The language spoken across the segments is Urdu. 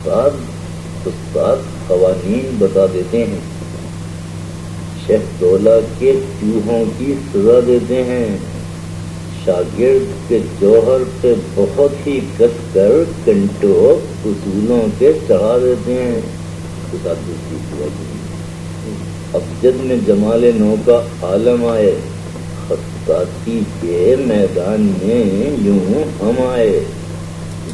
استاد قوانین بتا دیتے ہیں، شہدولہ کے چوہوں کی سزا دیتے ہیں، شاگرد کے جوہر پہ بہت ہی کس کر کنٹو اصولوں کے چڑھا دیتے ہیں۔ ابجد میں جمال نو کا عالم آئے، خطاطی کے میدان میں یوں ہم آئے،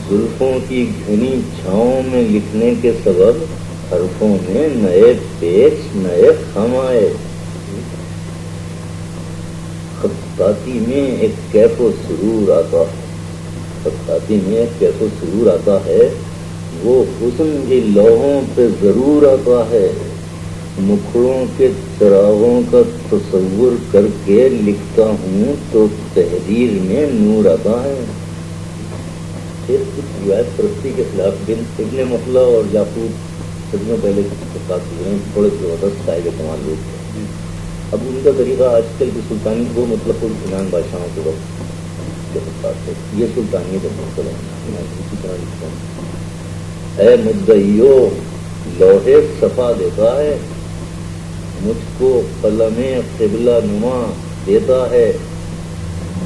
زلفوں کی گھنی چھاؤں میں لکھنے کے سبب حرفوں میں نئے پیچ نئے خم آئے۔ خطاطی میں ایک کیف و سرور آتا ہے، خطاطی میں ایک کیف و سرور آتا ہے، وہ حسن بھی لوحوں پہ ضرور آتا ہے، مکھڑوں کے چراغوں کا تصور کر کے لکھتا ہوں تو تحریر میں نور آتا ہے۔ پھر کچھ روایت پرستی کے خلاف ابن مخلہ اور یاقوت صدیوں پہلے تھوڑے زبردست صاحب کمال لوگ تھے۔ اب ان کا طریقہ آج کل کی سلطانی وہ مطلب العنان بادشاہوں کے وقت کے خطاب ہے، یہ سلطانیت ہے۔ میں اسی طرح لکھتا ہوں، اے مدعیو لوحے صفا دیتا ہے، مجھ کو قلم قبلہ نما دیتا ہے،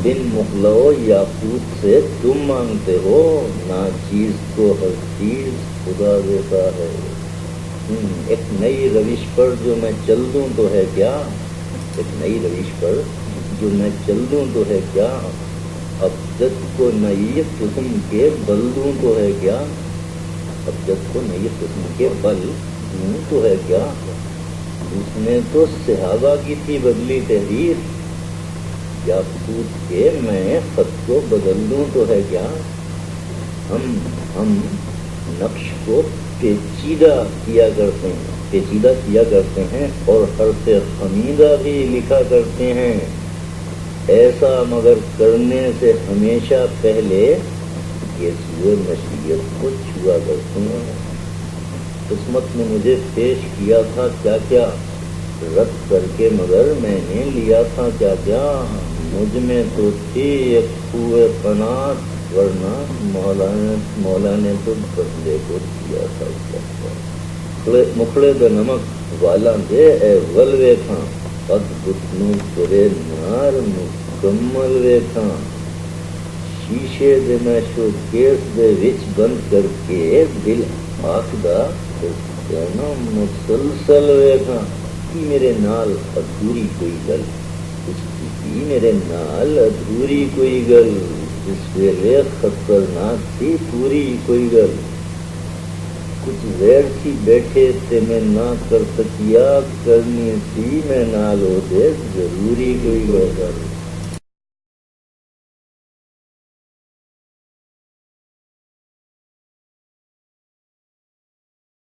بن مخلہ یاقوت سے تم مانگتے ہو، ناچیز کو ہر چیز خدا دیتا ہے۔ ایک نئی روش پر جو میں چل دوں تو ہے کیا، ایک نئی روش پر جو میں چل دوں تو ہے کیا، ابجد کو نئی قسم کے بل دوں تو ہے کیا، ابجد کو نئی قسم کے بل دوں تو ہے کیا، اس نے تو صحابہ کی تھی بدلی تحریر، یاقوت کے میں خط کو بدل دوں تو ہے کیا، ہم نقش کو پیچیدہ کیا کرتے ہیں اور حرف خمیدہ بھی لکھا کرتے ہیں، ایسا مگر کرنے سے ہمیشہ پہلے یہ سوئے مشیت کو چھوا کرتے ہیں۔ قسمت نے مجھے پیش کیا تھا کیا کیا، رد کر کے مگر میں نے لیا تھا کیا کیا، مجھ میں تو تھی ایک خوئے قناعت، ورنہ مولا نے تو بدلے کو دیا تھا کیا۔ مکھڑے دا نمک والا دے اے ول ویکھاں، قد گتنوں ترے نار مکمل ویکھاں، شیشے دے میں شو کیس دے وچ بند کر کے دل آکھدا کہنا مسلسل ویکھاں، کی میرے نال ادھوری کوئی گل، اس کی میرے نال ادھوری کوئی گل، جس ویلے خطرناک تھی پوری کوئی گل، کچھ غیر سی بیٹھے تے میں نہ کر سکیا، کرنی تھی میں نال ہو دے ضروری کوئی گل۔